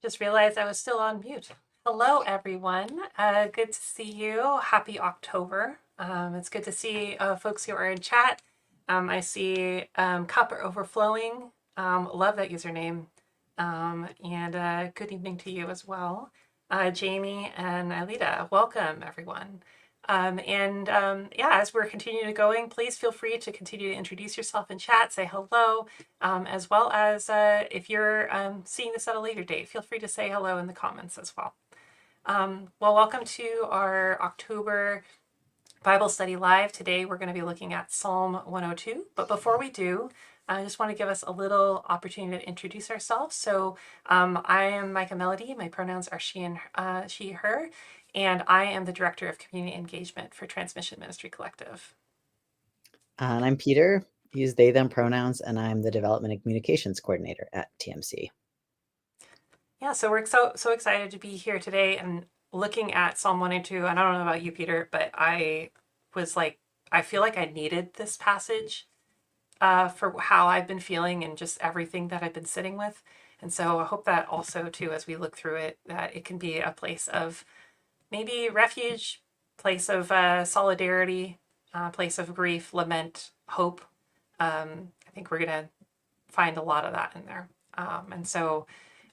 Just realized I was still on mute. Hello, everyone. Good to see you. Happy October. It's good to see folks who are in chat. I see Cup Overflowing. Love that username. And good evening to you as well. Jamie and Alita, welcome, everyone. Yeah, as we're continuing going, please feel free to continue to introduce yourself in chat, say hello, as well as if you're seeing this at a later date, feel free to say hello in the comments as well. Well, welcome to our October Bible Study Live. Today we're going to be looking at Psalm 102. But before we do, I just want to give us a little opportunity to introduce ourselves. So I am Micah Melody. My pronouns are she, her, and I am the Director of Community Engagement for Transmission Ministry Collective. And I'm Peter. Use they, them pronouns, and I'm the Development and Communications Coordinator at TMC. Yeah, so we're so excited to be here today and looking at Psalm 102. And I don't know about you, Peter, but I feel like I needed this passage for how I've been feeling and just everything that I've been sitting with. And so I hope that also, too, as we look through it, that it can be a place of maybe refuge, place of solidarity, place of grief, lament, hope. I think we're going to find a lot of that in there.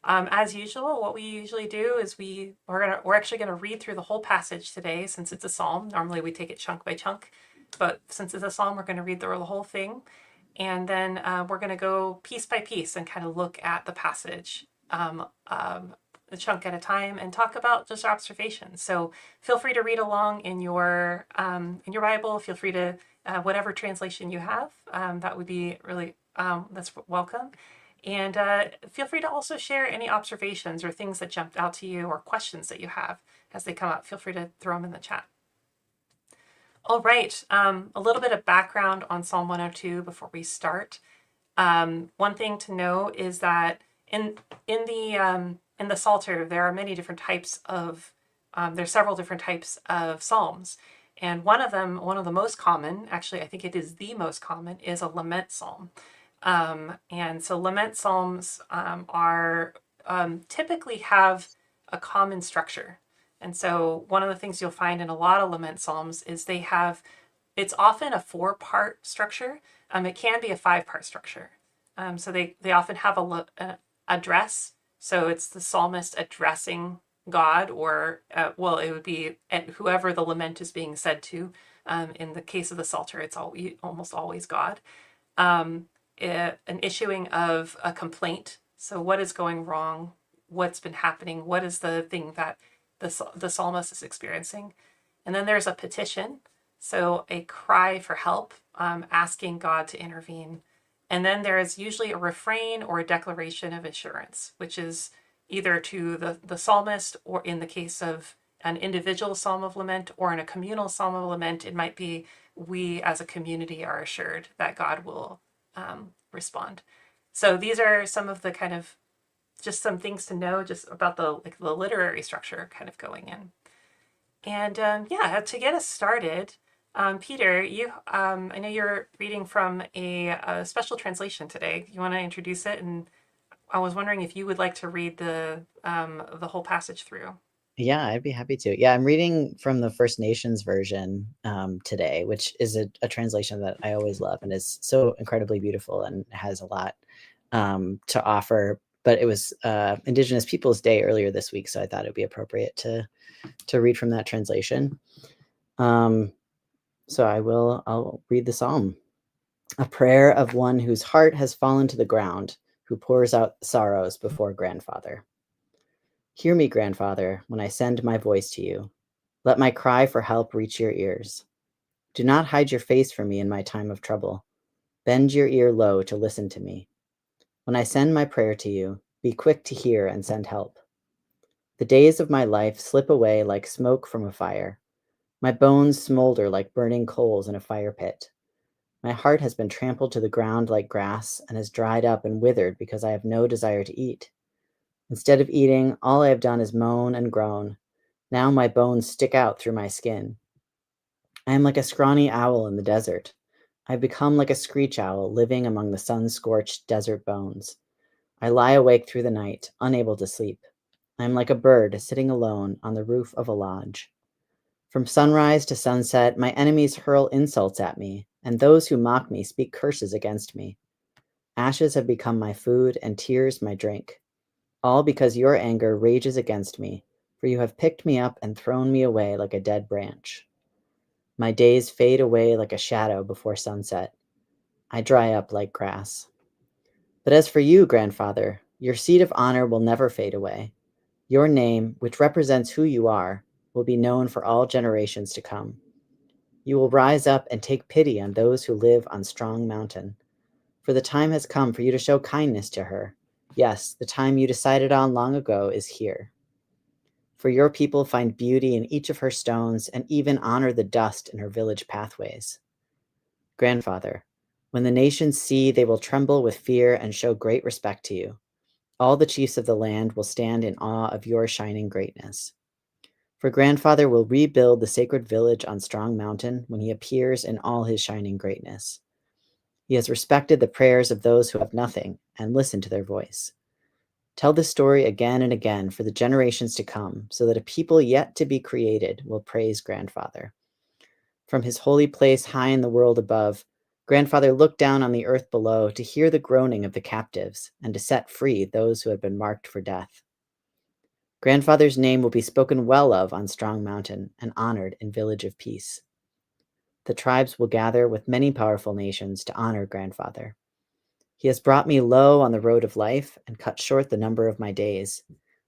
As usual, what we usually do is we're actually gonna read through the whole passage today since it's a psalm. Normally we take it chunk by chunk, but since it's a psalm, we're gonna read through the whole thing, and then we're gonna go piece by piece and kind of look at the passage, a chunk at a time, and talk about just our observations. So feel free to read along in your Bible. Feel free to whatever translation you have. That would be really that's welcome. And feel free to also share any observations or things that jumped out to you or questions that you have as they come up. Feel free to throw them in the chat. All right, a little bit of background on Psalm 102 before we start. One thing to know is that in the Psalter, there are many different types of, there's several different types of psalms. And one of the most common, actually, I think it is the most common, is a lament psalm. And so lament psalms are typically have a common structure. And so one of the things you'll find in a lot of lament psalms is it's often a 4-part structure. It can be a 5-part structure. So they often have a address. So it's the psalmist addressing God, or it would be whoever the lament is being said to. In the case of the Psalter, it's almost always God. An issuing of a complaint. So what is going wrong? What's been happening? What is the thing that the psalmist is experiencing? And then there's a petition. So a cry for help, asking God to intervene. And then there is usually a refrain or a declaration of assurance, which is either to the psalmist, or in the case of an individual psalm of lament, or in a communal psalm of lament, it might be we as a community are assured that God will respond. So these are some of the kind of just some things to know just about the literary structure kind of going in. And yeah, to get us started, Peter, I know you're reading from a special translation today. You want to introduce it? And I was wondering if you would like to read the whole passage through. Yeah, I'd be happy to. Yeah, I'm reading from the First Nations version today, which is a translation that I always love and is so incredibly beautiful and has a lot to offer. But it was Indigenous Peoples Day earlier this week, so I thought it would be appropriate to read from that translation. So I'll read the psalm. A prayer of one whose heart has fallen to the ground, who pours out sorrows before grandfather. Hear me, grandfather, when I send my voice to you. Let my cry for help reach your ears. Do not hide your face from me in my time of trouble. Bend your ear low to listen to me. When I send my prayer to you, be quick to hear and send help. The days of my life slip away like smoke from a fire. My bones smolder like burning coals in a fire pit. My heart has been trampled to the ground like grass and has dried up and withered because I have no desire to eat. Instead of eating, all I have done is moan and groan. Now my bones stick out through my skin. I am like a scrawny owl in the desert. I have become like a screech owl living among the sun-scorched desert bones. I lie awake through the night, unable to sleep. I am like a bird sitting alone on the roof of a lodge. From sunrise to sunset, my enemies hurl insults at me, and those who mock me speak curses against me. Ashes have become my food, and tears my drink. All because your anger rages against me, for you have picked me up and thrown me away like a dead branch. My days fade away like a shadow before sunset. I dry up like grass. But as for you, grandfather, your seat of honor will never fade away. Your name, which represents who you are, will be known for all generations to come. You will rise up and take pity on those who live on Strong Mountain. For the time has come for you to show kindness to her. Yes, the time you decided on long ago is here. For your people find beauty in each of her stones and even honor the dust in her village pathways. Grandfather, when the nations see, they will tremble with fear and show great respect to you. All the chiefs of the land will stand in awe of your shining greatness. For grandfather will rebuild the sacred village on Strong Mountain when he appears in all his shining greatness. He has respected the prayers of those who have nothing and listened to their voice. Tell this story again and again for the generations to come, so that a people yet to be created will praise grandfather. From his holy place high in the world above, grandfather looked down on the earth below to hear the groaning of the captives and to set free those who had been marked for death. Grandfather's name will be spoken well of on Strong Mountain and honored in Village of Peace. The tribes will gather with many powerful nations to honor grandfather. He has brought me low on the road of life and cut short the number of my days.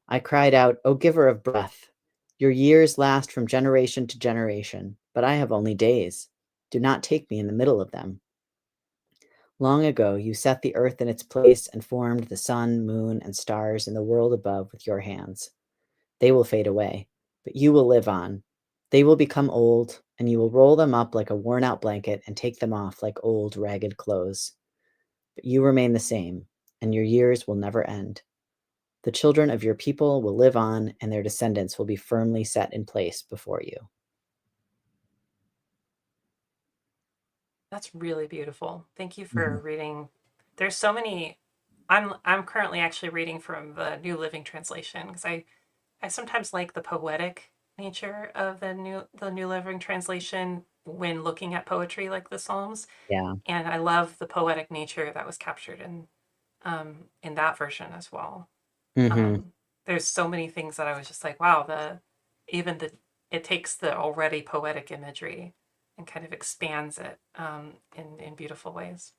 I cried out, O giver of breath, your years last from generation to generation, but I have only days. Do not take me in the middle of them. Long ago, you set the earth in its place and formed the sun, moon, and stars in the world above with your hands. They will fade away, but you will live on. They will become old, and you will roll them up like a worn out blanket and take them off like old, ragged clothes. But you remain the same, and your years will never end. The children of your people will live on, and their descendants will be firmly set in place before you. That's really beautiful. Thank you Mm-hmm. for reading. There's so many. I'm currently actually reading from the New Living Translation because I sometimes like the poetic nature of the New Living Translation when looking at poetry like the Psalms, Yeah. and I love the poetic nature that was captured in that version as well. Mm-hmm. There's so many things that I was just like, wow, even the it takes the already poetic imagery and kind of expands it in beautiful ways.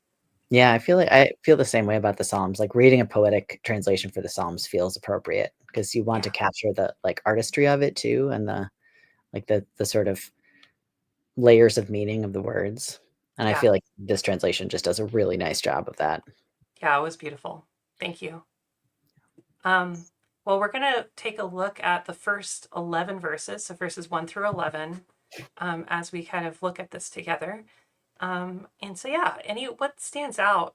Yeah, I feel the same way about the Psalms. Like reading a poetic translation for the Psalms feels appropriate because you want to Yeah, capture the like artistry of it too, and the sort of layers of meaning of the words. And I yeah, feel like this translation just does a really nice job of that. yeah. It was beautiful. Thank you. Um, well, we're gonna take a look at the first 11 verses, so verses 1 through 11, as we kind of look at this together. And so, yeah, what stands out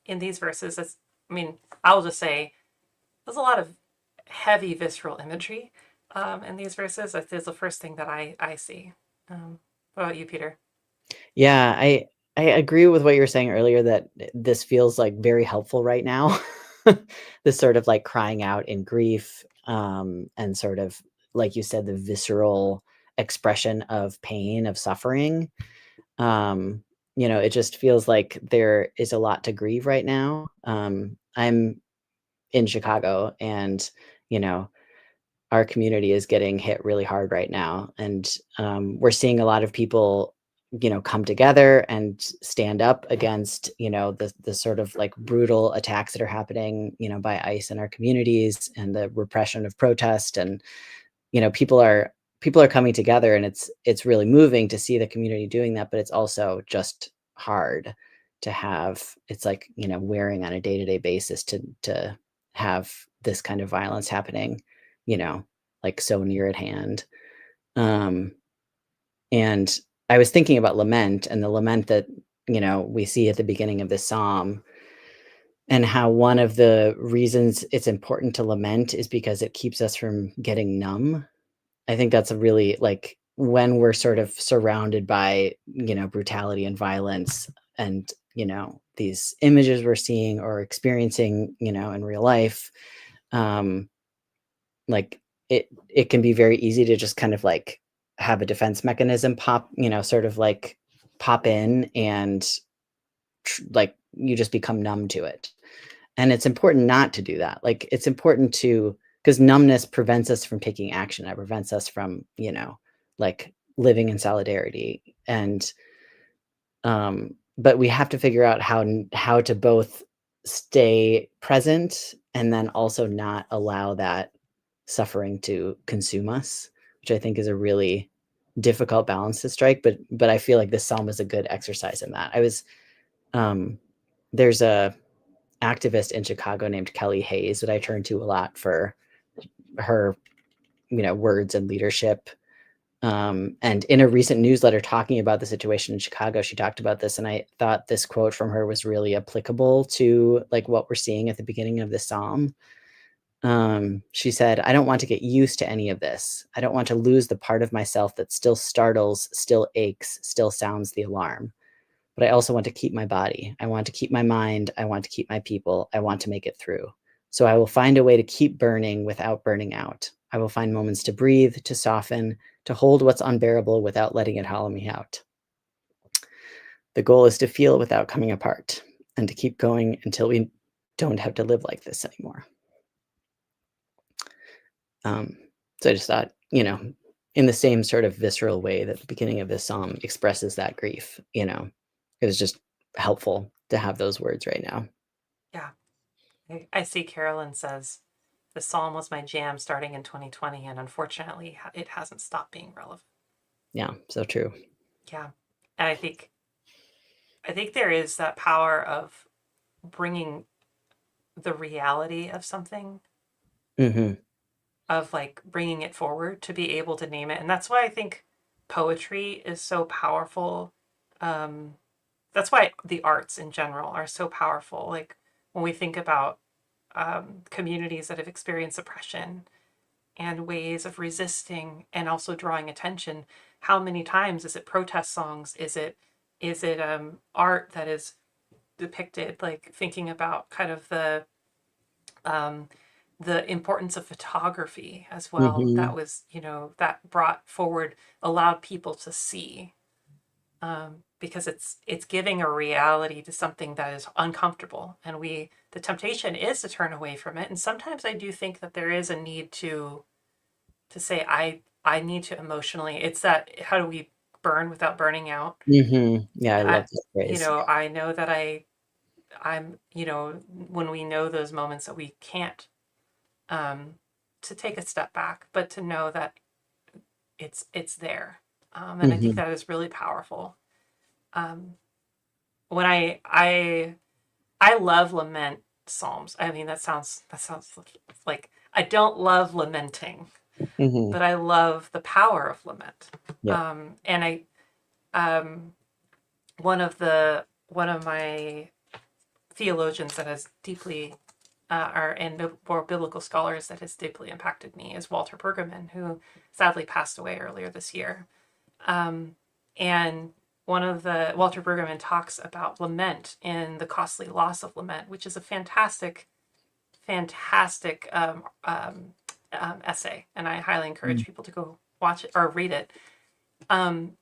in these verses is, I mean, I'll just say there's a lot of heavy visceral imagery in these verses. That is the first thing that I see. What about you, Peter? Yeah, I agree with what you were saying earlier that this feels like very helpful right now. This sort of like crying out in grief, and sort of like you said, the visceral expression of pain, of suffering. Um, it just feels like there is a lot to grieve right now. I'm in Chicago, and you know, our community is getting hit really hard right now, and we're seeing a lot of people come together and stand up against the sort of like brutal attacks that are happening by ICE in our communities and the repression of protest. And people are coming together, and it's really moving to see the community doing that, but it's also just hard to have. It's like wearing on a day-to-day basis to have this kind of violence happening, you know like so near at hand. um and I was thinking about lament, and the lament that we see at the beginning of this psalm, and how one of the reasons it's important to lament is because it keeps us from getting numb. I think that's a really like when we're sort of surrounded by, brutality and violence, and, these images we're seeing or experiencing, in real life. Um, like it can be very easy to just kind of like have a defense mechanism pop, sort of like pop in and like you just become numb to it. And it's important not to do that. Like it's important to, because numbness prevents us from taking action. It prevents us from, like living in solidarity. And but we have to figure out how to both stay present and then also not allow that suffering to consume us, which I think is a really difficult balance to strike. But I feel like this psalm is a good exercise in that. There's a activist in Chicago named Kelly Hayes that I turn to a lot for her, words and leadership. And in a recent newsletter talking about the situation in Chicago, she talked about this, and I thought this quote from her was really applicable to like what we're seeing at the beginning of the psalm. She said, "I don't want to get used to any of this. I don't want to lose the part of myself that still startles, still aches, still sounds the alarm. But I also want to keep my body. I want to keep my mind. I want to keep my people. I want to make it through. So I will find a way to keep burning without burning out. I will find moments to breathe, to soften, to hold what's unbearable without letting it hollow me out. The goal is to feel without coming apart and to keep going until we don't have to live like this anymore." So I just thought, in the same sort of visceral way that the beginning of this psalm expresses that grief, it was just helpful to have those words right now. Yeah. I see Carolyn says, the psalm was my jam starting in 2020, and unfortunately, it hasn't stopped being relevant. Yeah, so true. Yeah. And I think there is that power of bringing the reality of something, Mm-hmm. of like bringing it forward to be able to name it. And that's why I think poetry is so powerful. That's why the arts in general are so powerful. Like when we think about communities that have experienced oppression and ways of resisting and also drawing attention, how many times is it protest songs? Is it art that is depicted, like thinking about kind of um, the importance of photography as well, Mm-hmm. that was, that brought forward, allowed people to see, because it's giving a reality to something that is uncomfortable, and the temptation is to turn away from it. And sometimes I do think that there is a need to say, I need to emotionally, it's that, how do we burn without burning out? Mm-hmm. Yeah, I love I, that phrase. I know that I'm, when we know those moments that we can't, um, to take a step back, but to know that it's there. And I think Mm-hmm. that is really powerful. Um, when I love lament psalms. I mean, that sounds like I don't love lamenting, Mm-hmm. but I love the power of lament. Yep. And I um, one of my theologians that has deeply and more biblical scholars that has deeply impacted me is Walter Brueggemann, who sadly passed away earlier this year. Um, and Walter Brueggemann talks about lament and the costly loss of lament, which is a fantastic, fantastic essay, and I highly encourage people to go watch it or read it. And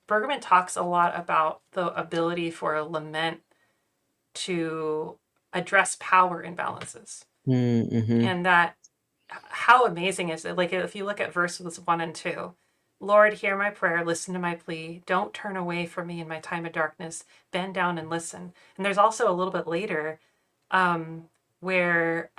Brueggemann talks a lot about the ability for a lament to address power imbalances, Mm-hmm. and that, how amazing is it? Like if you look at verses 1 and 2, Lord, hear my prayer, listen to my plea. Don't turn away from me in my time of darkness. Bend down and listen. And there's also a little bit later, where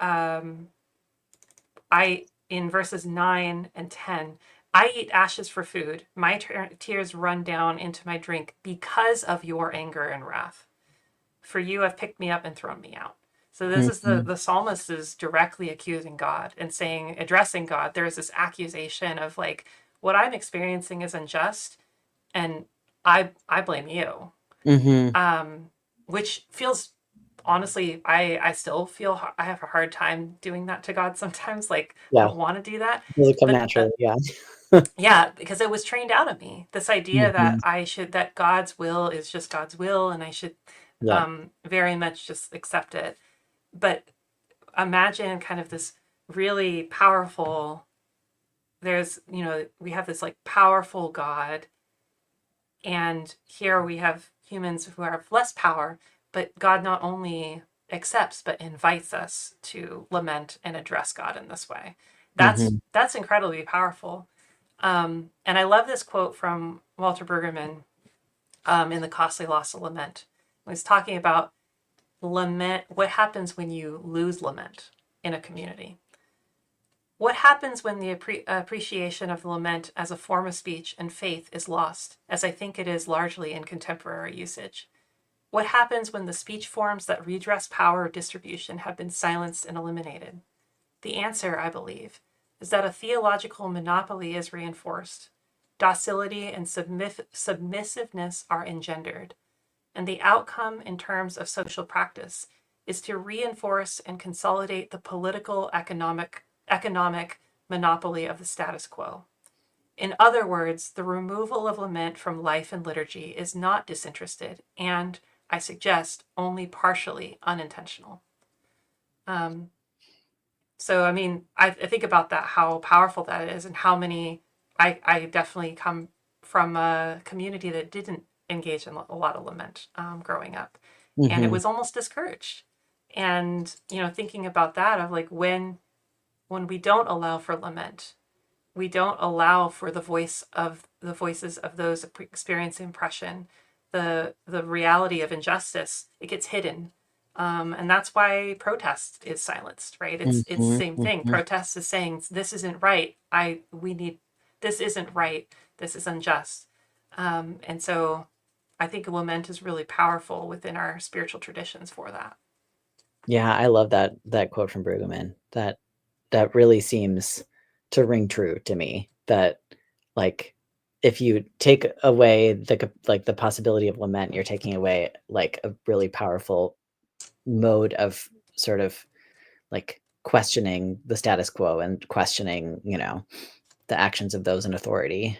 in verses 9 and 10, I eat ashes for food. My tears run down into my drink because of your anger and wrath. For you have picked me up and thrown me out. So this is Mm-hmm. the psalmist is directly accusing God and saying, addressing God. There is this accusation of like, what I'm experiencing is unjust, and I blame you. Mm-hmm. Which feels, honestly, I still feel I have a hard time doing that to God sometimes. Like I Yeah. don't want to do that, Does it come but naturally? Yeah. yeah, because it was trained out of me. This idea Mm-hmm. that God's will is just God's will, and I should Yeah. very much just accept it. But imagine kind of this really powerful. There's, we have this like powerful God, and here we have humans who have less power, but God not only accepts but invites us to lament and address God in this way. Hmm. That's incredibly powerful. And I love this quote from Walter Brueggemann in The Costly Loss of Lament. He was talking about lament, what happens when you lose lament in a community. What happens when the appreciation of lament as a form of speech and faith is lost, as I think it is largely in contemporary usage? What happens when the speech forms that redress power distribution have been silenced and eliminated? The answer, I believe, is that a theological monopoly is reinforced. Docility and submissiveness are engendered, and the outcome in terms of social practice is to reinforce and consolidate the political economic monopoly of the status quo. In other words, the removal of lament from life and liturgy is not disinterested and, I suggest, only partially unintentional. Um, so, I mean, I think about that, how powerful that is, and how many. I definitely come from a community that didn't engage in a lot of lament growing up, and it Hmm. was almost discouraged. And thinking about that of like when we don't allow for lament, we don't allow for the voices of those experiencing oppression, the reality of injustice. It gets hidden, and that's why protest is silenced. Right? It's the Hmm. same thing. Hmm. Protest is saying this isn't right. We need this isn't right. This is unjust. And so I think lament is really powerful within our spiritual traditions for that. Yeah, I love that quote from Brueggemann. That really seems to ring true to me. That like if you take away like the possibility of lament, you're taking away like a really powerful mode of sort of like questioning the status quo and questioning, the actions of those in authority.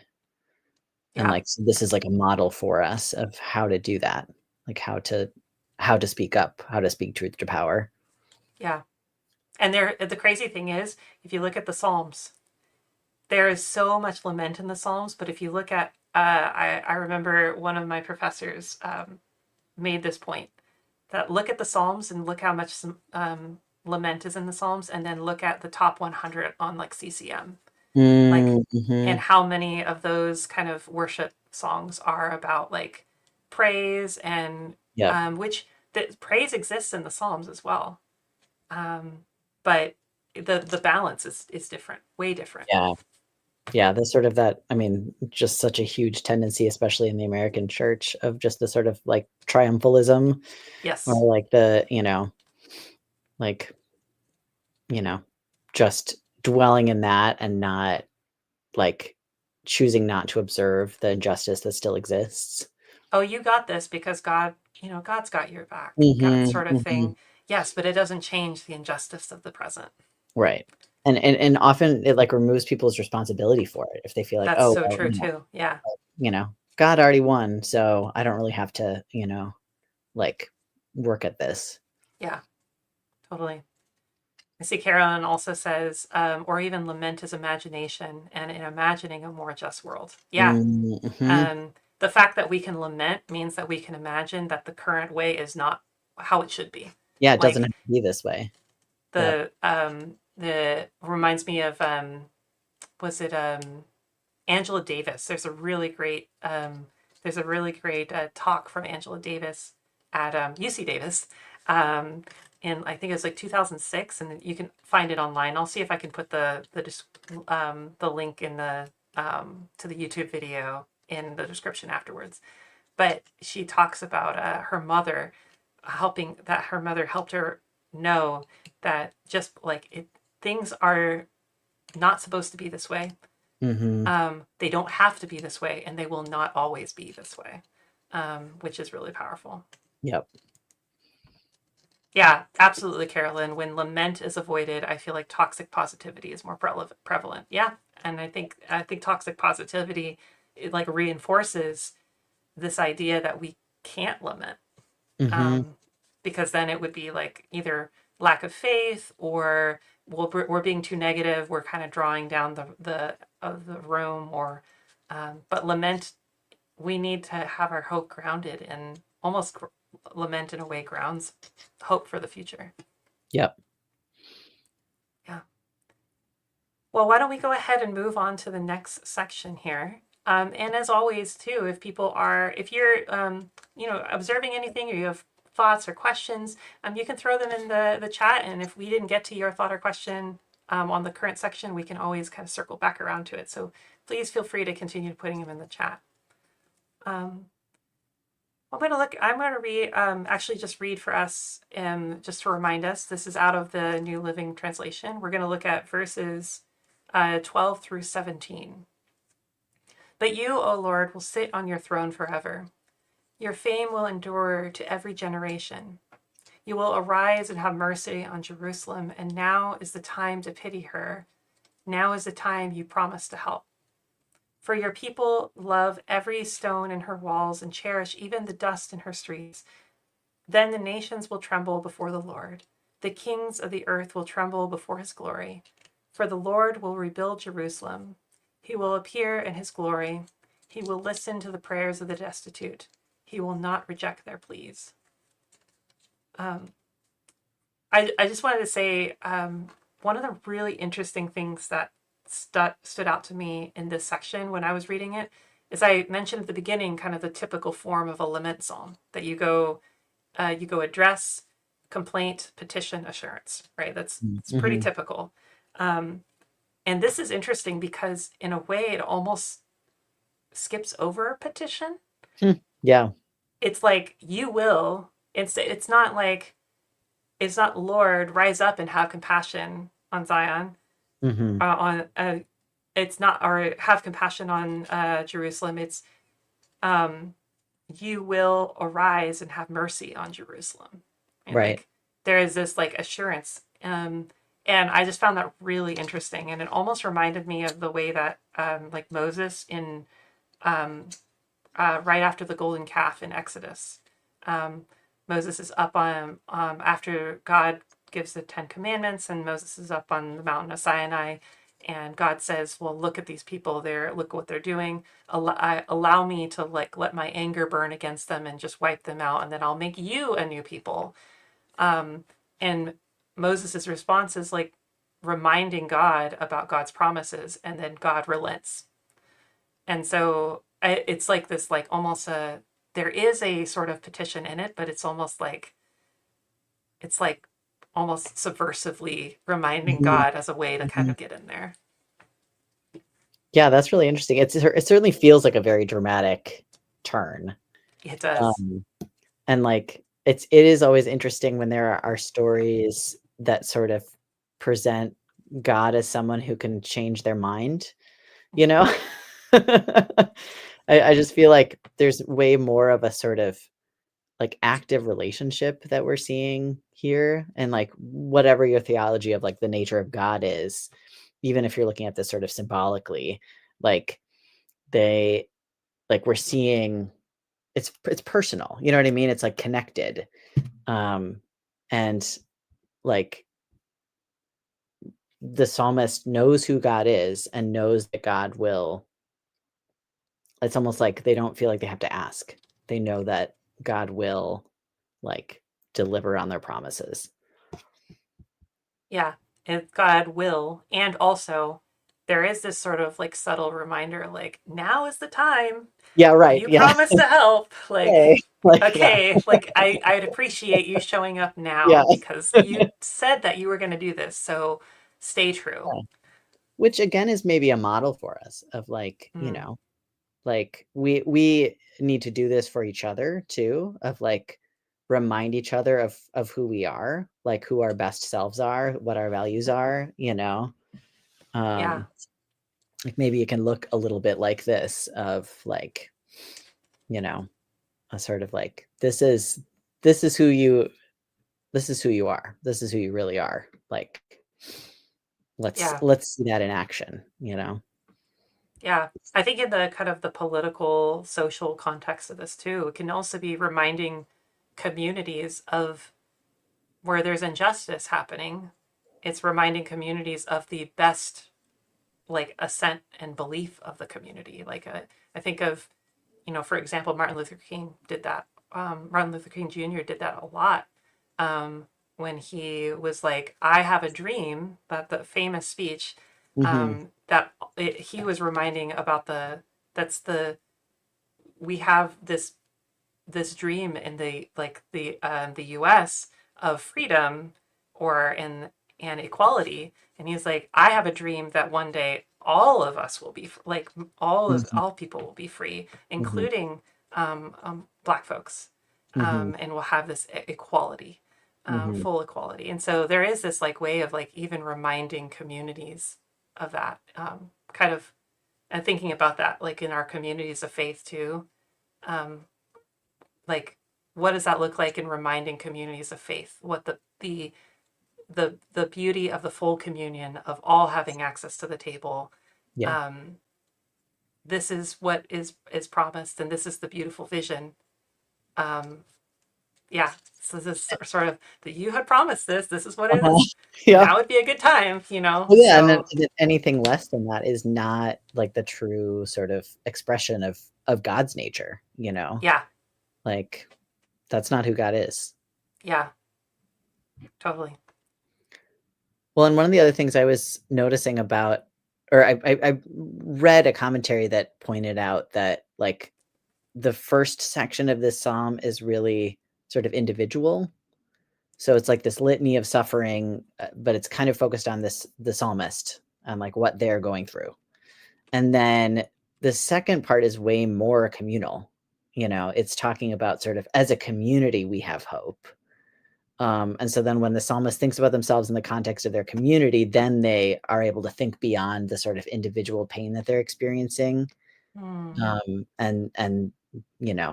And Yeah, like so this is like a model for us of how to do that, like how to speak up, how to speak truth to power. yeah. And the crazy thing is, if you look at the Psalms, there is so much lament in the Psalms. But if you look at, I remember one of my professors made this point that look at the Psalms and look how much lament is in the Psalms, and then look at the top 100 on like CCM, like, and Mhm. how many of those kind of worship songs are about like praise and Yep. which the praise exists in the Psalms as well, um, but the balance is different, way different. Yeah. Yeah, there's sort of that, I mean, just such a huge tendency, especially in the American church, of just the sort of like triumphalism Yes. or like like, you know, just dwelling in that and not like choosing not to observe the injustice that still exists. Oh, you got this because God, God's got your back, God Mhm, sort of mhm. thing. Yes, but it doesn't change the injustice of the present. Right. And often it like removes people's responsibility for it if they feel like, That's oh, so well, true too. Yeah. God already won, so I don't really have to, like work at this. Yeah, totally. I see Carolyn also says, or even lament is imagination and in imagining a more just world. Yeah. Mhm. The fact that we can lament means that we can imagine that the current way is not how it should be. Yeah, it doesn't Like have to be this way. Yep. the reminds me of was it Angela Davis? There's a really great talk from Angela Davis at UC Davis, um, and I think it was like 2006, and you can find it online. I'll see if I can put the link in the to the YouTube video in the description afterwards. But she talks about her mother helped her know that just like things are not supposed to be this way. Mhm. They don't have to be this way, and they will not always be this way, which is really powerful. Yep. Yeah, absolutely, Carolyn. When lament is avoided, I feel like toxic positivity is more prevalent. Yeah, and I think toxic positivity it like reinforces this idea that we can't lament, Mhm. um, because then it would be like either lack of faith or we're being too negative. We're kind of drawing down the room, or but lament. We need to have our hope grounded, and almost lament in a way grounds hope for the future. Yep. Yeah. Well, why don't we go ahead and move on to the next section here? And as always, too, if you're, observing anything, or you have thoughts or questions, you can throw them in the chat. And if we didn't get to your thought or question on the current section, we can always kind of circle back around to it. So please feel free to continue putting them in the chat. I'm going to read, actually just read for us, just to remind us. This is out of the New Living Translation. We're going to look at verses 12 through 17. But you, O Lord, will sit on your throne forever. Your fame will endure to every generation. You will arise and have mercy on Jerusalem, and now is the time to pity her. Now is the time you promised to help. For your people love every stone in her walls and cherish even the dust in her streets. Then the nations will tremble before the Lord. The kings of the earth will tremble before his glory. For the Lord will rebuild Jerusalem. He will appear in his glory. He will listen to the prayers of the destitute. He will not reject their pleas. I just wanted to say, one of the really interesting things that stood out to me in this section when I was reading it is, I mentioned at the beginning kind of the typical form of a lament psalm, that you go address, complaint, petition, assurance, right? It's pretty typical. And this is interesting because in a way it almost skips over petition. Yeah. It's like, you will, it's not like, it's not Lord, rise up and have compassion on Zion. It's not, or have compassion on Jerusalem. It's you will arise and have mercy on Jerusalem. And Right. like, there is this like assurance. And I just found that really interesting. And it almost reminded me of the way that like Moses in right after the golden calf in Exodus. Moses is up on, after God gives the 10 Commandments, and Moses is up on the mountain of Sinai, and God says, well, look at these people there, look what they're doing. Allow me to like let my anger burn against them and just wipe them out, and then I'll make you a new people. And Moses's response is like reminding God about God's promises, and then God relents. And so it's like this, like almost there is a sort of petition in it, but it's almost like, it's like almost subversively reminding God as a way to kind of get in there. Yeah, that's really interesting. It certainly feels like a very dramatic turn. It does. And like, it is always interesting when there are stories that sort of present God as someone who can change their mind, you know? I just feel like there's way more of a sort of like active relationship that we're seeing here, and like whatever your theology of like the nature of God is, even if you're looking at this sort of symbolically, like we're seeing it's personal, you know what I mean? It's like connected. And like the psalmist knows who God is and knows that God will, it's almost like they don't feel like they have to ask. They know that God will like deliver on their promises. Yeah, and God will. And also, there is this sort of like subtle reminder, like, now is the time. Yeah, right. You Yeah. promised to help. Like, okay, yeah. like I'd appreciate you showing up now, Yeah. because you said that you were going to do this. So stay true. Yeah. Which again is maybe a model for us of like, you know, like we need to do this for each other too, of like remind each other of who we are, like who our best selves are, what our values are, you know. Yeah. Like maybe it can look a little bit like this of like, you know, a sort of like this is who you are. This is who you really are. Like let's see that in action, you know. Yeah. I think in the kind of the political, social context of this too, it can also be reminding communities of where there's injustice happening, it's reminding communities of the best like assent and belief of the community. Like I think of, for example, Martin Luther King did that. Martin Luther King Jr. did that a lot, when he was like, "I have a dream." That the famous speech, Hmm. he was reminding about that's the we have this dream in the U.S. of freedom or in and equality, and he's like, I have a dream that one day all of us will be like Hmm. all people will be free, Hmm. including Black folks, Hmm. and we'll have this equality, Hmm. full equality. And so there is this like way of like even reminding communities of that, kind of, and thinking about that like in our communities of faith too. Um, like what does that look like in reminding communities of faith what the beauty of the full communion of all having access to the table. Yeah. um, this is what is promised, and this is the beautiful vision. um, yeah, so this is sort of that you had promised this is what it Uh-huh. is. Yeah. Now would be a good time, Well, yeah, so and then anything less than that is not like the true sort of expression of God's nature, you know? yeah, Like that's not who God is. yeah, totally. Well, and one of the other things I was noticing about, or I read a commentary that pointed out that like the first section of this psalm is really sort of individual. So it's like this litany of suffering, but it's kind of focused on the psalmist and like what they're going through. And then the second part is way more communal. It's talking about sort of as a community we have hope. And so then when the psalmist thinks about themselves in the context of their community, then they are able to think beyond the sort of individual pain that they're experiencing, Mm. and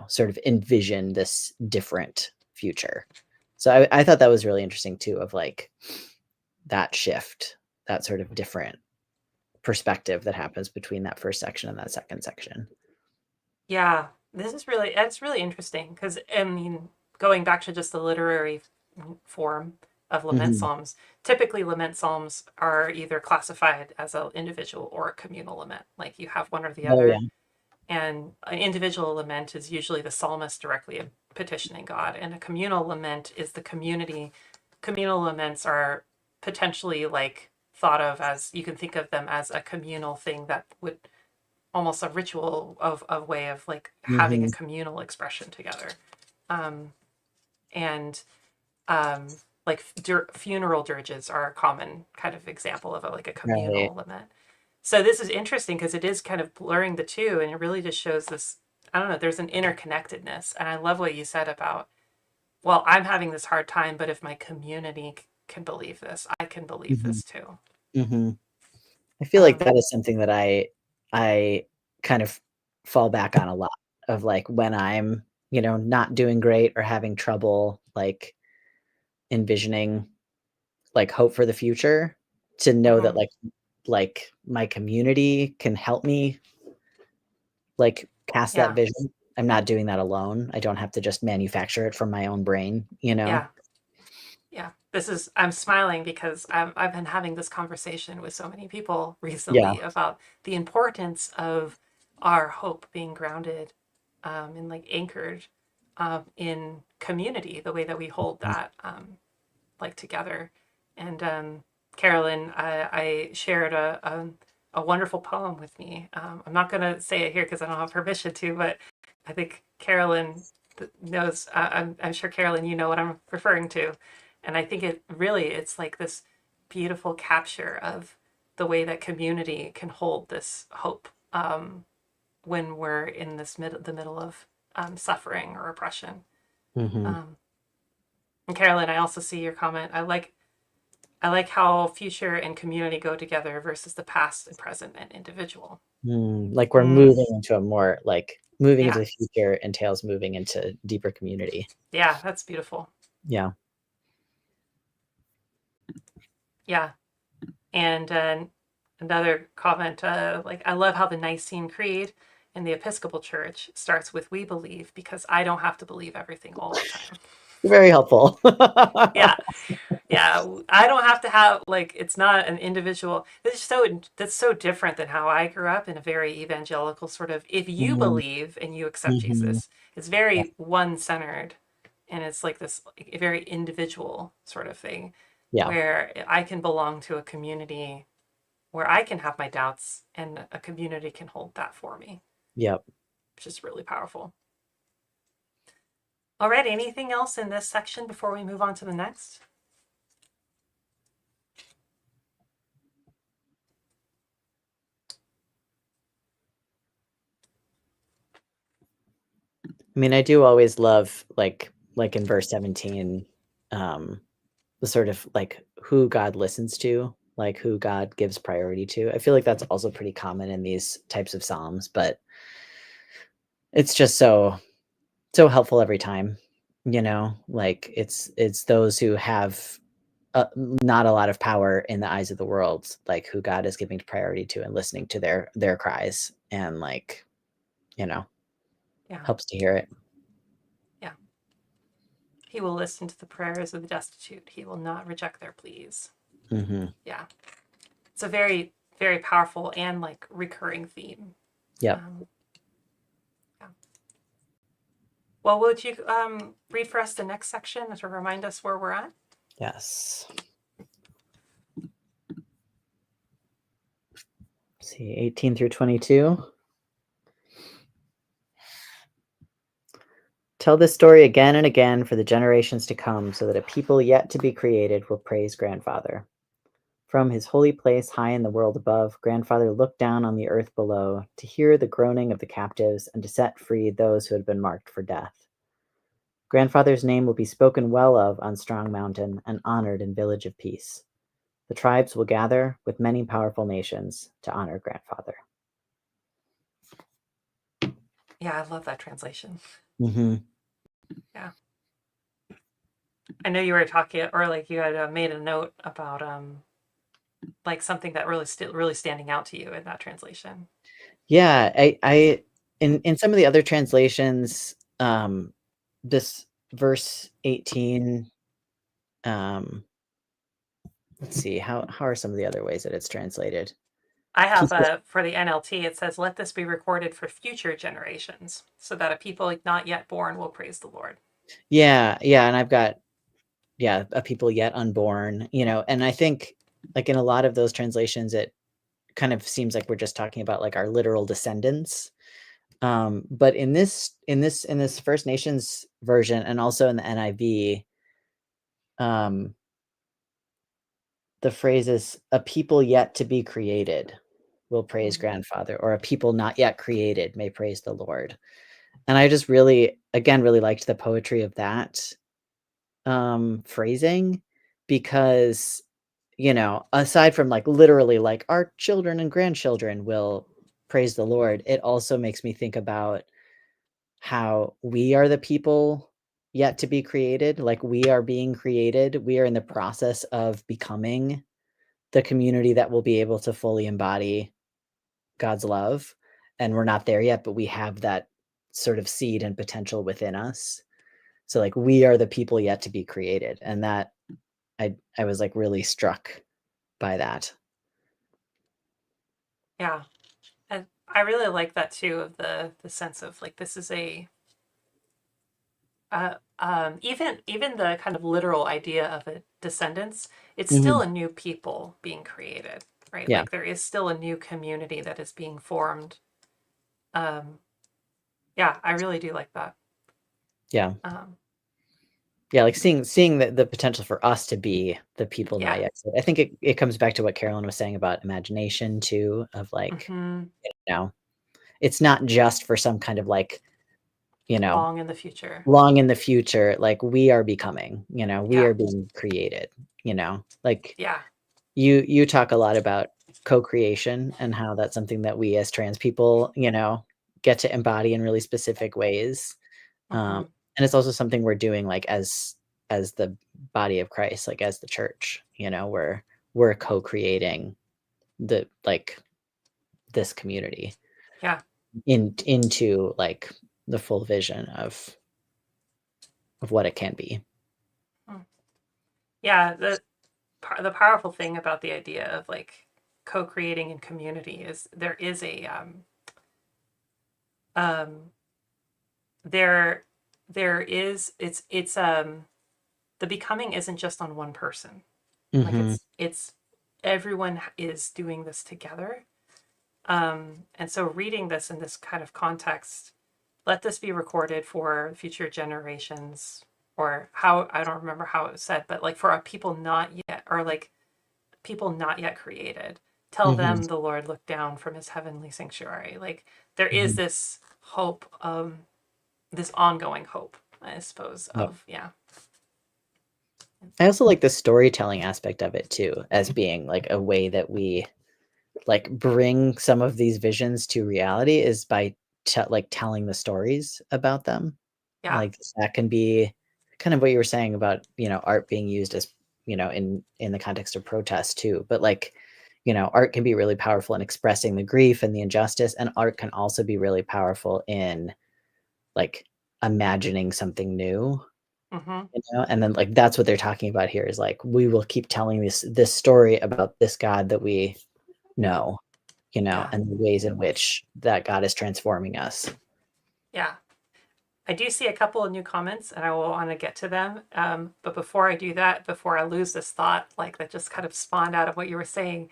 sort of envision this different future. So I thought that was really interesting too, of like that shift, that sort of different perspective that happens between that first section and that second section. Yeah, it's really interesting because I mean, going back to just the literary form of lament Hmm. psalms, typically lament psalms are either classified as an individual or a communal lament. Like you have one or the Oh yeah. other, and an individual lament is usually the psalmist directly petitioning God, and a communal lament is the community. Communal laments are potentially like thought of as you can think of them as a communal thing that would almost a ritual of a way of like having a Hmm. communal expression together. Um, and um, like funeral dirges are a common kind of example of like a Right. communal lament. So this is interesting because it is kind of blurring the two, and it really just shows this. I don't know. There's an interconnectedness, and I love what you said about. Well, I'm having this hard time, but if my community can believe this, I can believe Hmm. this too. Hmm. I feel like Um, that is something that I kind of fall back on a lot, of like when I'm, not doing great or having trouble like envisioning like hope for the future, to know that mhm. like my community can help me like cast that Yeah, vision. I'm not doing that alone. I don't have to just manufacture it from my own brain, you know? yeah. Yeah, I'm smiling because I've been having this conversation with so many people Yeah. recently about the importance of our hope being grounded, and like anchored, in community, the way that we hold that, like together. And Carolyn, I shared a wonderful poem with me. I'm not going to say it here because I don't have permission to, but I think Carolyn knows. I'm sure Carolyn, you know what I'm referring to, and I think it's like this beautiful capture of the way that community can hold this hope, when we're in the middle of suffering or oppression. Mhm. Um, and Carolyn, I also see your comment. I like how future and community go together versus the past and present and individual. Like we're Mm, moving into yeah, the future entails moving into deeper community. yeah, that's beautiful. Yeah. Yeah, and another comment, like I love how the Nicene Creed in the Episcopal Church starts with "We believe" because I don't have to believe everything all the time. Very helpful. Yeah. Yeah, I don't have to have like it's not an individual. That's so different than how I grew up in a very evangelical sort of if you Mhm, believe and you accept mhm. Jesus. It's very one-centered and it's like this like, a very individual sort of thing Yeah. where I can belong to a community where I can have my doubts and a community can hold that for me, Yep. which is really powerful. All right, anything else in this section before we move on to the next? I mean, I do always love like in verse 17, um, the sort of like who God listens to, like who God gives priority to. I feel like that's also pretty common in these types of psalms, but it's just so helpful every time, like it's those who have not a lot of power in the eyes of the world, like who God is giving priority to and listening to their cries and like, you know, Yeah. helps to hear it. Yeah. He will listen to the prayers of the destitute. He will not reject their pleas. Hmm. Yeah. It's a very, very powerful and like recurring theme. Yep. Um, yeah. Well, would you read for us the next section to remind us where we're at? Yes. Let's see, 18 through 22. Tell this story again and again for the generations to come, so that a people yet to be created will praise Grandfather. From his holy place high in the world above, Grandfather looked down on the earth below to hear the groaning of the captives and to set free those who had been marked for death. Grandfather's name will be spoken well of on Strong Mountain and honored in Village of Peace. The tribes will gather with many powerful nations to honor Grandfather. Yeah, I love that translation. Mm-hmm. Yeah. I know you were talking, or like you had made a note about like something that really still really standing out to you in that translation. Yeah, I in some of the other translations, this verse 18, um, let's see, how are some of the other ways that it's translated? I have People, for the NLT, it says, "Let this be recorded for future generations, so that a people not yet born will praise the Lord." yeah, yeah, and I've got yeah, a people yet unborn, and I think like in a lot of those translations, it kind of seems like we're just talking about like our literal descendants. But in this First Nations version and also in the NIV, um, the phrase is "a people yet to be created will praise Mm. Grandfather," or "a people not yet created may praise the Lord." And I just really, again, really liked the poetry of that phrasing because, aside from like literally like our children and grandchildren will praise the Lord, it also makes me think about how we are the people yet to be created. Like we are being created. We are in the process of becoming the community that will be able to fully embody God's love. And we're not there yet, but we have that sort of seed and potential within us. So like we are the people yet to be created. And that I was like really struck by that. Yeah, and I really like that too of the sense of like this is a even the kind of literal idea of a descendants. It's still Mhm. a new people being created, right? Yeah. Like there is still a new community that is being formed. Um, yeah, I really do like that. Yeah. Um, Yeah, like seeing the potential for us to be the people not yeah. yet. So I think it comes back to what Carolyn was saying about imagination too, of like, Hmm. you know, it's not just for some kind of like, you know, Long in the future. long in the future, like we are becoming, we Yeah. are being created, like Yeah. you talk a lot about co-creation and how that's something that we as trans people, get to embody in really specific ways. Um, Hmm. and it's also something we're doing like as the body of Christ, like as the church, we're co-creating the like this community Yeah. into like the full vision of what it can be. Mm. Yeah, the powerful thing about the idea of like co-creating in community is there is a um there there is it's the becoming isn't just on one person. Like Hmm. it's everyone is doing this together. And so reading this in this kind of context, let this be recorded for future generations, or how, I don't remember how it was said, but like for our people not yet, or like people not yet created, tell Hmm. them the Lord looked down from his heavenly sanctuary. Like there is Hmm. this hope, this ongoing hope, I suppose, Yep. of, yeah. I also like the storytelling aspect of it too, as being like a way that we like bring some of these visions to reality is by like telling the stories about them. Yeah. Like that can be kind of what you were saying about, art being used as, in the context of protest too. But like, art can be really powerful in expressing the grief and the injustice, and art can also be really powerful in like imagining something new, Mm-hmm. and then like that's what they're talking about here is like we will keep telling this story about this God that we know, Yeah. and the ways in which that God is transforming us. Yeah. I do see a couple of new comments and I will want to get to them. But before I do that, before I lose this thought, like that just kind of spawned out of what you were saying,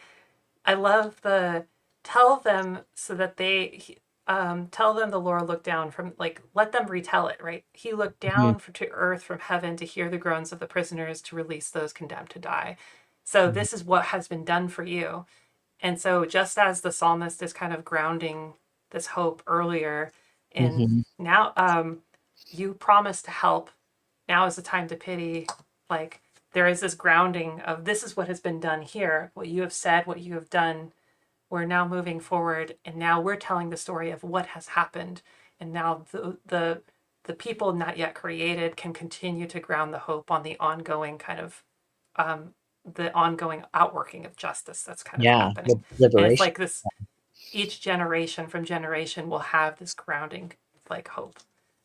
I love the tell them so that tell them the Lord looked down from, like, let them retell it, right? He looked Mhm. down to earth from heaven to hear the groans of the prisoners, to release those condemned to die. So Mhm. this is what has been done for you. And so, just as the psalmist is kind of grounding this hope earlier, and Mhm. now you promise to help, now is the time to pity. Like, there is this grounding of this is what has been done here, what you have said, what you have done. We're now moving forward, and now we're telling the story of what has happened. And now the people not yet created can continue to ground the hope on the ongoing kind of the ongoing outworking of justice that's kind of Yeah, happening. And it's liberation. like this, each generation from generation will have this grounding like hope,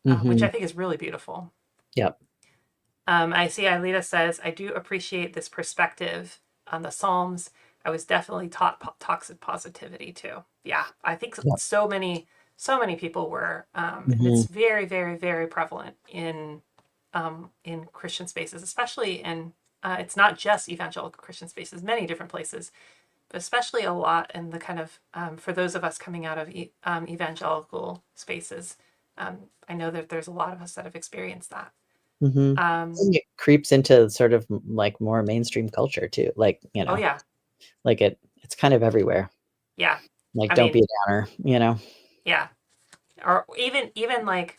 which I Mhm. think is really beautiful. Yep. I see Ailita says, I do appreciate this perspective on the Psalms. I was definitely taught toxic positivity too. Yeah, I think Yep. so many people were, and it's Mhm. very, very, very prevalent in Christian spaces, especially in. It's not just evangelical Christian spaces, many different places, but especially a lot in the kind of for those of us coming out of evangelical spaces. I know that there's a lot of us that have experienced that. Mhm. Um, And it creeps into sort of like more mainstream culture too. Like, oh yeah, like it's kind of everywhere. yeah. Like, I don't be mean, a downer. yeah. Or even like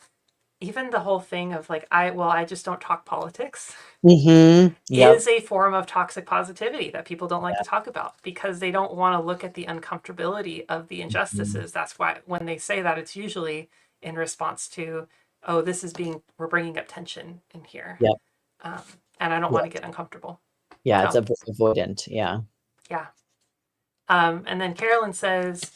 even the whole thing of like I just don't talk politics Mhm. Yep. is a form of toxic positivity that people don't like to talk about because they don't want to look at the uncomfortability of the Mhm. injustices. That's why when they say that, it's usually in response to, oh, we're bringing up tension in here. Yep. Um, and I don't want Yep. to get uncomfortable. Yeah, it's So, avoidant. Yeah. yeah. And then Carolyn says,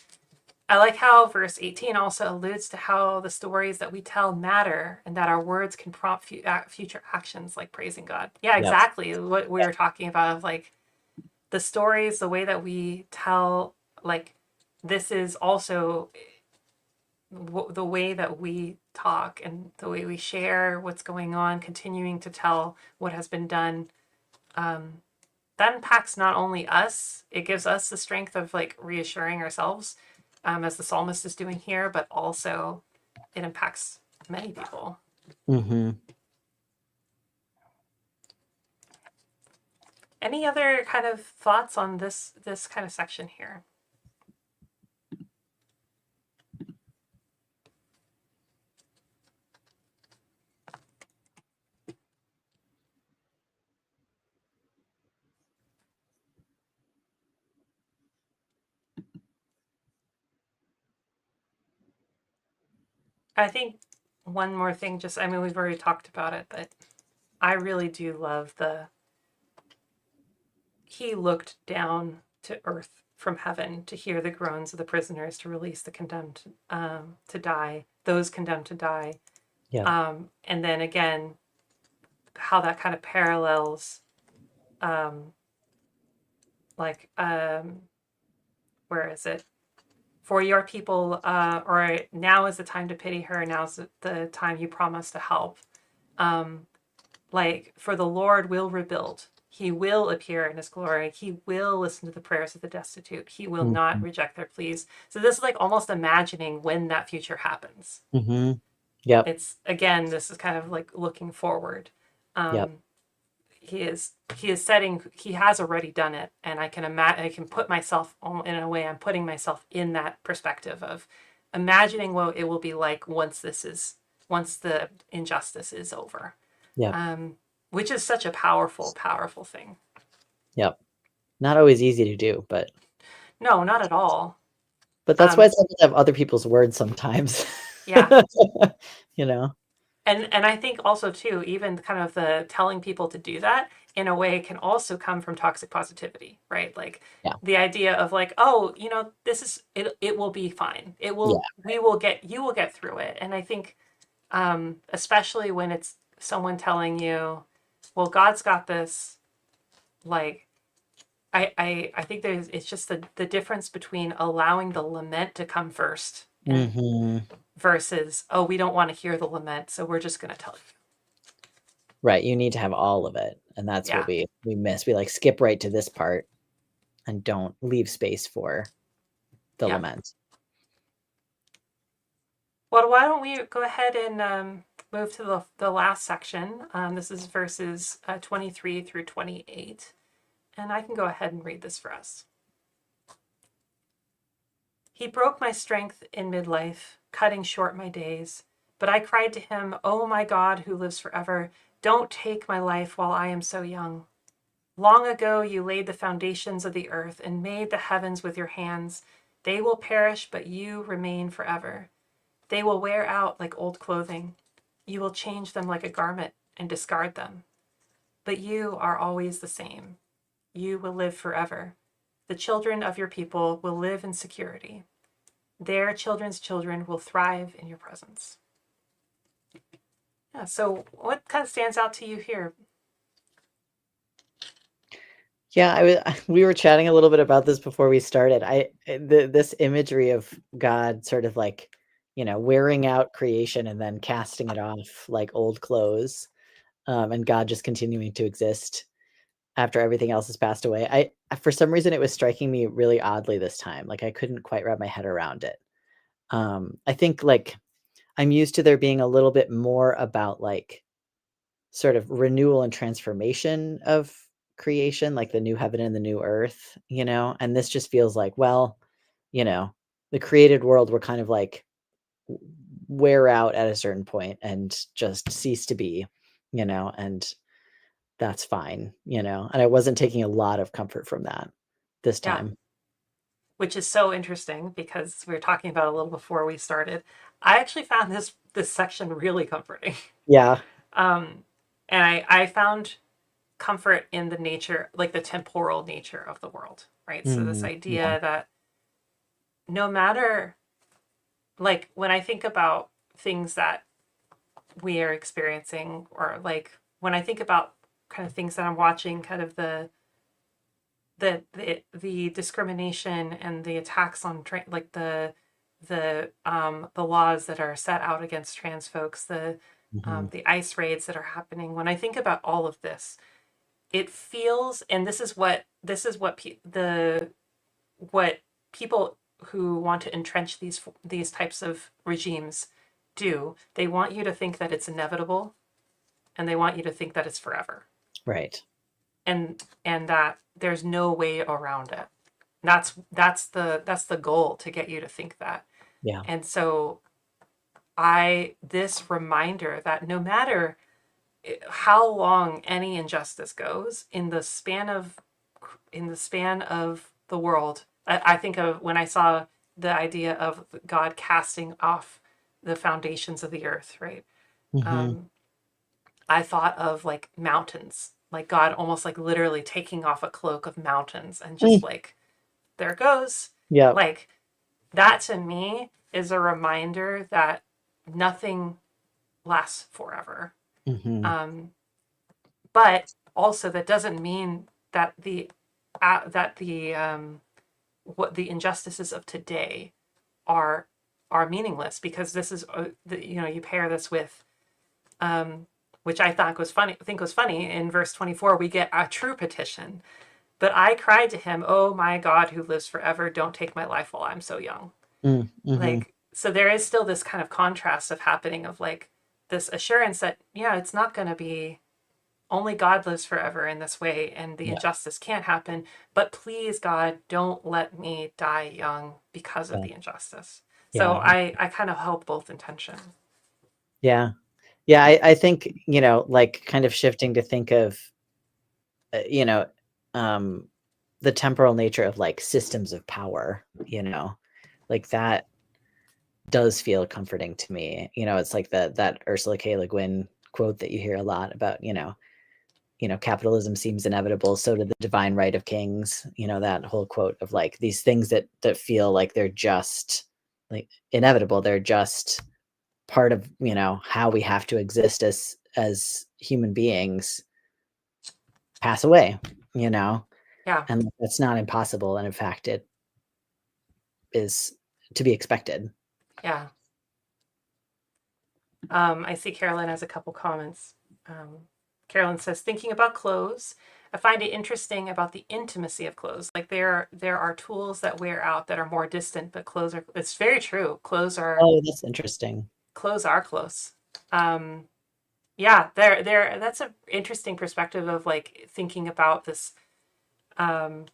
I like how verse 18 also alludes to how the stories that we tell matter and that our words can prompt future actions like praising God. Yeah, Yep. exactly. What we were talking about of like the stories, the way that we tell, like this is also the way that we talk and the way we share what's going on, continuing to tell what has been done. Um, that impacts not only us, it gives us the strength of like reassuring ourselves, as the psalmist is doing here, but also it impacts many people. Mhm. Any other kind of thoughts on this kind of section here? I think one more thing, just I mean we've already talked about it, but I really do love the he looked down to earth from heaven to hear the groans of the prisoners, to release the condemned to die, those condemned to die. Yep. And then again, how that kind of parallels, um, like, where is it? For your people, or now is the time to pity her. Now's the time you promise to help. Um, like, for the Lord will rebuild. He will appear in his glory. He will listen to the prayers of the destitute. He will not Mhm. reject their pleas. So this is like almost imagining when that future happens. Mhm. Yep. It's, again, this is kind of like looking forward. Yep. Um, he is setting, he has already done it, and I can imagine, I can put myself, in a way I'm putting myself in that perspective of imagining what it will be like once the injustice is over. Yep. um, which is such a powerful, powerful thing. Yep. Not always easy to do, No, not at all. but that's why Um, it's nice to have other people's words sometimes. yeah, You know? and I think also too, even kind of the telling people to do that in a way can also come from toxic positivity, right? Like Yeah. the idea of like, oh, this is it. It will be fine. It Yeah. will. We will get. You will get through it. And I think, especially when it's someone telling you, "Well, God's got this," like I think it's just the difference between allowing the lament to come first and Mhm. versus, oh, we don't want to hear the lament, so we're just going to tell you. Right, you need to have all of it, and that's what Yeah. we miss. We, like, skip right to this part and don't leave space for the Yeah. lament. Well, why don't we go ahead and move to the last section? This is verses 23 through 28. And I can go ahead and read this for us. He broke my strength in midlife, cutting short my days. But I cried to him, "Oh my God, who lives forever, don't take my life while I am so young." Long ago you laid the foundations of the earth and made the heavens with your hands. They will perish, but you remain forever. They will wear out like old clothing. You will change them like a garment and discard them. But you are always the same. You will live forever. The children of your people will live in security. Their children's children will thrive in your presence. Yeah, so what kind of stands out to you here? Yeah, we were chatting a little bit about this before we started. This imagery of God sort of like, wearing out creation and then casting it off like old clothes, and God just continuing to exist after everything else has passed away. For some reason, it was striking me really oddly this time. Like I couldn't quite wrap my head around it. I think like I'm used to there being a little bit more about like sort of renewal and transformation of creation, like the new heaven and the new earth, and this just feels like, well, you know, the created world were kind of like wear out at a certain point and just cease to be, and that's fine, and I wasn't taking a lot of comfort from that this Yeah, time. which is so interesting because we were talking about a little before we started. I actually found this section really comforting. Yeah. Um, and I found comfort in the nature, like the temporal nature of the world, right? So this Yeah. idea that no matter, like when I think about things that we are experiencing, or like when I think about kind of things that I'm watching, kind of the discrimination and the attacks on like the laws that are set out against trans folks, Mhm. the ICE raids that are happening. When I think about all of this, it feels, and what people who want to entrench these types of regimes do. They want you to think that it's inevitable, and they want you to think that it's forever, Right. and that there's no way around it. That's the goal, to get you to think that. Yeah. And so I this reminder that no matter how long any injustice goes in the span of the world, I think of when I saw the idea of God casting off the foundations of the earth, right? Mhm. um, I thought of like mountains, like God almost like literally taking off a cloak of mountains and just Mm. like, there it goes. Yep. Like, that to me is a reminder that nothing lasts forever. Mhm. Um, but also that doesn't mean that the what the injustices of today are meaningless, because this is you pair this with which I thought was funny. Think was funny in verse 24. We get a true petition. But I cried to him, "Oh my God, who lives forever, don't take my life while I'm so young." Mm-hmm. Like, so there is still this kind of contrast of happening of like this assurance that yeah, it's not going to be, only God lives forever in this way, and the Yeah. injustice can't happen. But please, God, don't let me die young because of Yeah. the injustice. So Yeah. I kind of hope both intention. Yeah. Yeah. I think, like kind of shifting to think of, you know, um, the temporal nature of like systems of power, like that does feel comforting to me. It's like that Ursula K. Le Guin quote that you hear a lot about, capitalism seems inevitable, so did the divine right of kings. That whole quote of like these things that feel like they're just like inevitable. They're just part of, how we have to exist as human beings pass away, you know, Yeah, and that's not impossible. And in fact, it is to be expected. yeah. I see Carolyn has a couple comments. Carolyn says, thinking about clothes, I find it interesting about the intimacy of clothes. Like there are tools that wear out that are more distant, but clothes are. It's very true. Oh, that's interesting. Clothes are close. Um, yeah, there. That's an interesting perspective of like thinking about this. Um,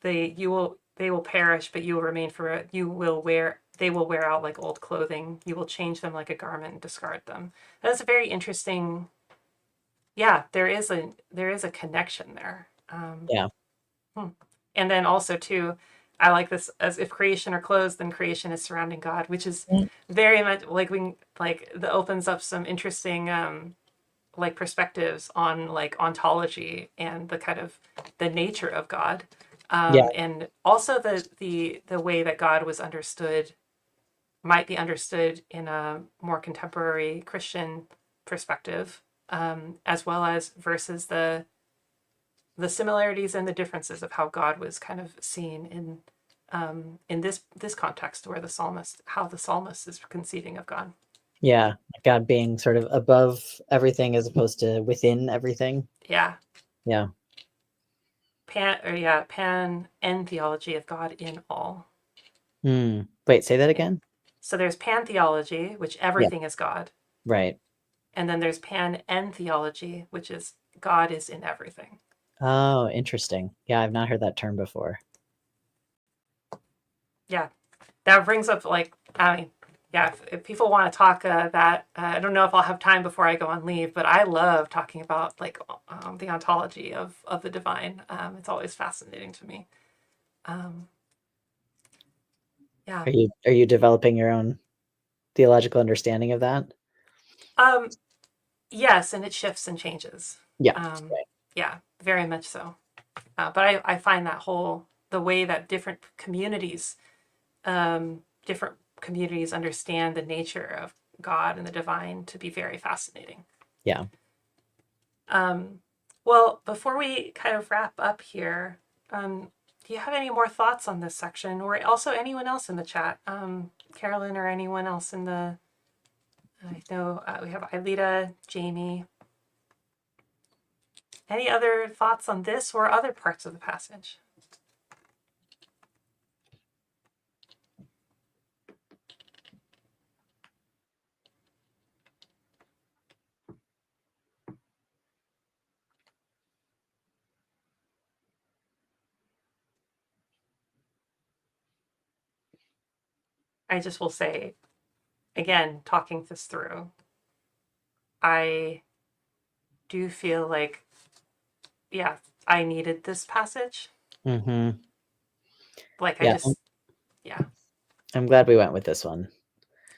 they will perish, but you will remain for you will wear. They will wear out like old clothing. You will change them like a garment and discard them. That's a very interesting. Yeah, there is a connection there. Yeah. Hmm. And then also too, I like this, as if creation are closed, then creation is surrounding God, which is Mm. very much like we like that opens up some interesting like perspectives on like ontology and the kind of the nature of God. Yeah. And also the way that God was understood might be understood in a more contemporary Christian perspective, as well as versus the similarities and the differences of how God was kind of seen in this context where the psalmist is conceiving of God. Yeah. God being sort of above everything as opposed to within everything. Yeah, Yeah. pan and theology of God in all. Wait, say that Yeah. again. So there's pantheology, which Yeah. everything is God, Right. and then there's pan and theology, which is God is in everything. Oh, interesting. Yeah, I've not heard that term before. Yeah, that brings up like I mean, yeah, if people want to talk that I don't know if I'll have time before I go on leave, but I love talking about like the ontology of the divine. It's always fascinating to me. Um, yeah. Are you developing your own theological understanding of that? Um, yes, and it shifts and changes. Yeah. Um, Right. yeah, very much so. But I find that whole the way that different communities understand the nature of God and the divine to be very fascinating. Yeah. Um, well, before we kind of wrap up here, do you have any more thoughts on this section, or also anyone else in the chat? Carolyn or anyone else in the? I know we have Ilita, Jamie. Any other thoughts on this or other parts of the passage? I just will say, again, talking this through, I do feel like, yeah, I needed this passage. Mm-hmm. Like, Yeah. yeah, I'm glad we went with this one.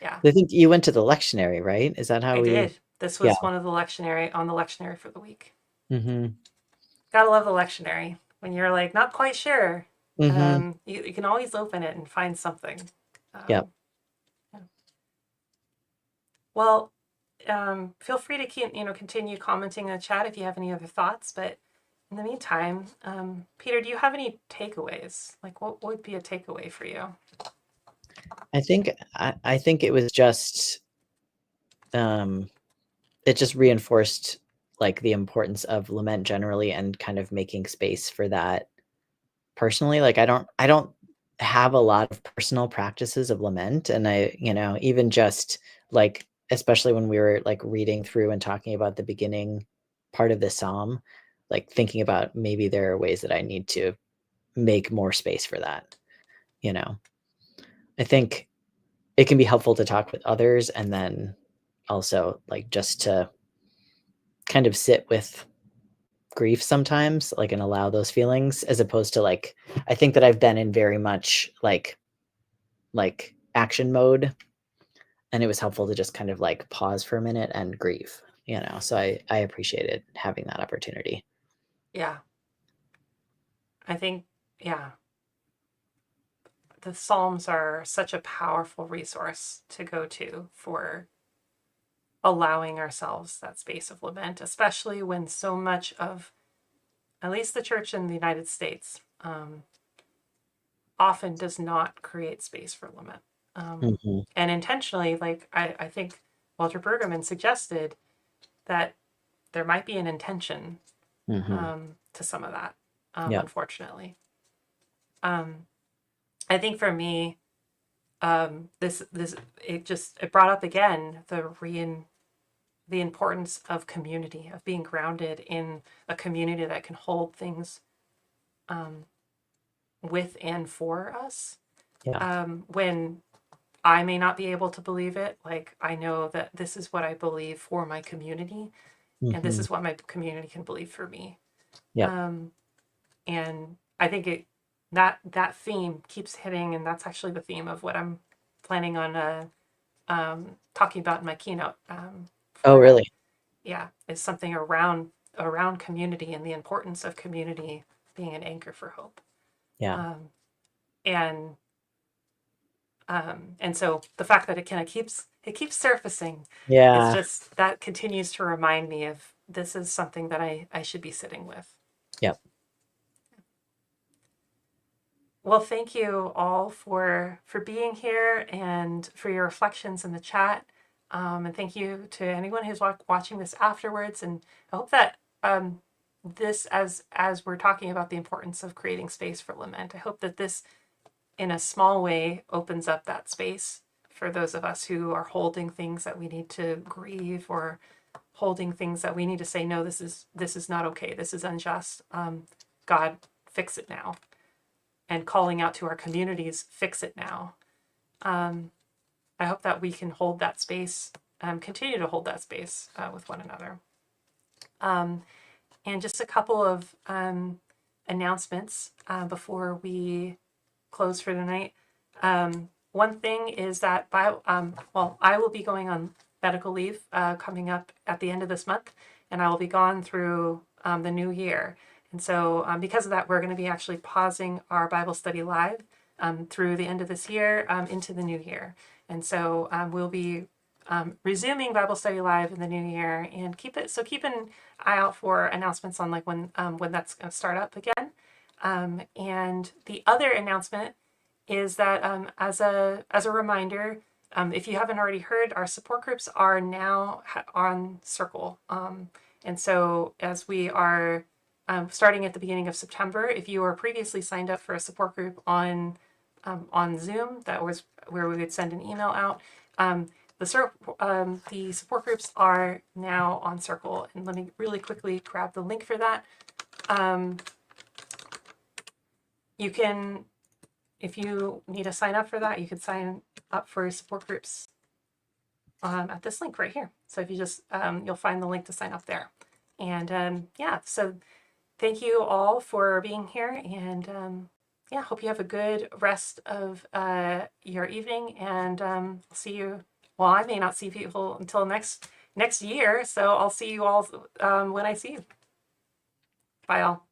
yeah, I think you went to the lectionary, right? Is that I how we? did. This Yeah. was one of the lectionary on the lectionary for the week. Mm-hmm. Gotta love the lectionary. When you're like not quite sure, Mm-hmm. you can always open it and find something. Yep. Yeah. Well, feel free to keep, continue commenting in the chat if you have any other thoughts. But in the meantime, Peter, do you have any takeaways? Like, what would be a takeaway for you? I think it was just it just reinforced like the importance of lament generally and kind of making space for that personally. Like I don't have a lot of personal practices of lament, and I, even just like, especially when we were like reading through and talking about the beginning part of the psalm, like thinking about maybe there are ways that I need to make more space for that. you know I think it can be helpful to talk with others, and then also like just to kind of sit with grief sometimes, like, and allow those feelings, as opposed to like, I think that I've been in very much like action mode, and it was helpful to just kind of like pause for a minute and grieve. So I appreciated having that opportunity. Yeah, I think, yeah, the Psalms are such a powerful resource to go to for allowing ourselves that space of lament, especially when so much of, at least the church in the United States, often does not create space for lament. Hmm. And intentionally, like I think Walter Brueggemann suggested that there might be an intention Hmm. to some of that, Yep. unfortunately. Um, I think for me, this it brought up again the importance of community, of being grounded in a community that can hold things um, with and for us. Yeah. When I may not be able to believe it, like I know that this is what I believe for my community, and this Hmm. is what my community can believe for me. Yep. Um, and I think that theme keeps hitting, and that's actually the theme of what I'm planning on talking about in my keynote. Oh, For really? Yeah, is something around community and the importance of community being an anchor for hope. Yeah. Um, and and so the fact that it keeps surfacing is Yeah. just that continues to remind me of this is something that I should be sitting with. Yep. Well, thank you all for being here and for your reflections in the chat. And thank you to anyone who's watching this afterwards. And I hope that this, as we're talking about the importance of creating space for lament, I hope that this, in a small way, opens up that space for those of us who are holding things that we need to grieve, or holding things that we need to say, no, this is not okay. This is unjust. God, fix it now, and calling out to our communities, fix it now. Um, I hope that we can hold that space, continue to hold that space with one another. Um, and just a couple of announcements before we close for tonight. One thing is that I will be going on medical leave coming up at the end of this month, and I will be gone through the new year. And so, because of that, we're going to be actually pausing our Bible study live through the end of this year into the new year. And so, we'll be resuming Bible study live in the new year, and keep an eye out for announcements on like when that's going to start up again. And the other announcement is that as a reminder, if you haven't already heard, our support groups are now on Circle. And so as we are starting at the beginning of September, if you were previously signed up for a support group on Zoom, that was where we would send an email out. The support groups are now on Circle, and let me really quickly grab the link for that. You can, if you need to sign up for that, you can sign up for support groups at this link right here. So if you just, you'll find the link to sign up there. And yeah, so thank you all for being here. And yeah, hope you have a good rest of your evening. And see you. Well, I may not see people until next year, so I'll see you all when I see you. Bye, all.